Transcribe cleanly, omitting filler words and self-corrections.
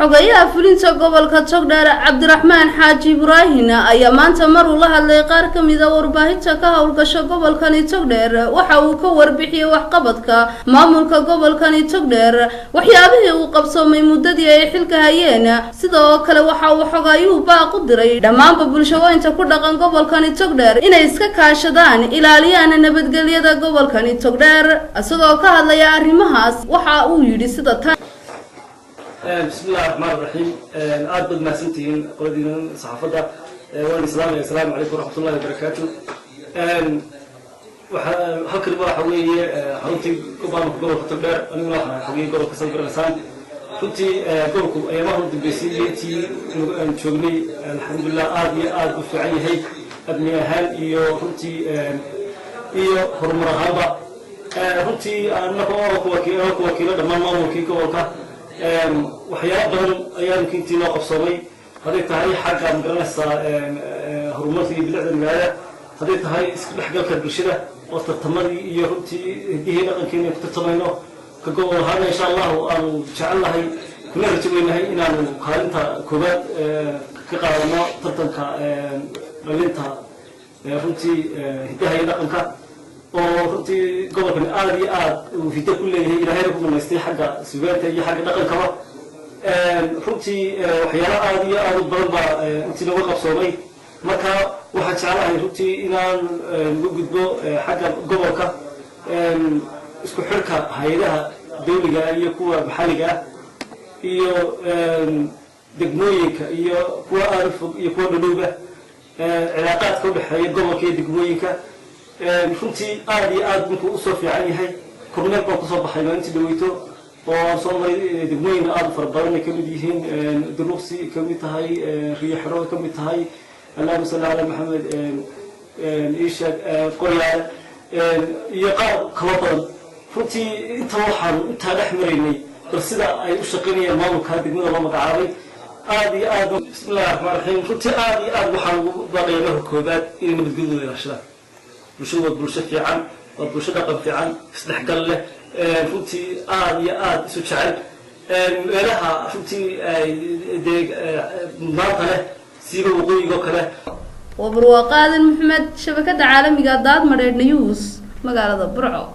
xogayaha fulinta gobolka Togdheer Cabdiraxmaan Xaaji Ibraahin ayaa maanta mar uu la hadlay qaar kamid ah warbaahinta ka howlgasha gobolkani Togdheer waxa uu ka warbixiyay waxqabadka maamulka gobolkani Togdheer waxyaabihii uu qabsoomay muddadii ay xilka hayeen sidoo kale waxa uu xogayuhu baaq u diray dhammaan bulshooyinka ku dhaqan gobolkani Togdheer inay iska kaashadaan ilaaliyaan nabadgelyada gobolkani Togdheer asagoo ka hadlaya arrimahaas waxa uu yiri sida tan بسم الله الرحمن الرحيم أعد ما سنتين قلنا صحافة السلام عليكم ورحمة الله وبركاته وهكذا بقى حوي حوتي قبام قبل فتبدأ أنا ولا حوي قبل كسر لسان كنتي قبلكم أيامهم تبسيتي شغلي الحمد لله عاد بفعي هي أبني هال إيو كنتي إيو حرم رهابة كنتي أنا كوكيل دمان ما ممكن كوكا waxyaabo badan ayaan kintii loo qabsoomay haday tahay xagga magaranaysa horumarka iyo bilicda magaalada haday tahay isku dhaxgalka bulshada oo tartamadii iyo runtii hidihii dhaqankeena ku tartamayno ka gobol ahaan insha Allah aan jecelahay kuna rajaynahay inaan kaalinta koobaad ka qaadano tartanka dhalinta runtii hidaha iyo dhaqanka oo runtii gobolkan aad iyo aad uu hiddo ku leeyahay ilaahay ku nameystay xagga suugaanta iyo xagga dhaqanka runtii waxyaalaha aad iyo aad u badan baa intii lagu qabsoomay marka waxaan jecelahay runtii inaan ugu gudbo xagga gobolka isku xirka hay'adaha dawliga iyo kuwa maxalliga iyo degmooyinka iyo kuwa aad fog iyo kuwa dhulowga cilaaqaadka u dhaxeeya gobolka iyo degmooyinka runtii aad iyo aad markuu u soo fiican yahay kormeer baan kusoo baxay maalintii dhaweyto oo soo maray degmooyin aad fara badan ay ka mid yihiin duruqsi ka mid tahay riixro ka mid tahay allahumma salli ala maxamed isha qoyaal iyo qaar kala badan runtii inta waxaan intaa dhex maraynay bal sida ay u shaqaynayaan maamulka degmada loo magacaabay aad iyo aad bismillahi rahmaani rahiim runtii aad iyo aad waxaan ugu baaqayaa marka koobaad inay nabadgelyadooda ilaashadaan bulshada bulsho fiican oo bulshada dhaqan fiican isdhexgal leh runtii aad iyo aad isu jecel meelaha runtii maanta leh siiba waqooyiga kale وبروقاد محمد شبكة عالمية داد مرير نيوز مقالة برعو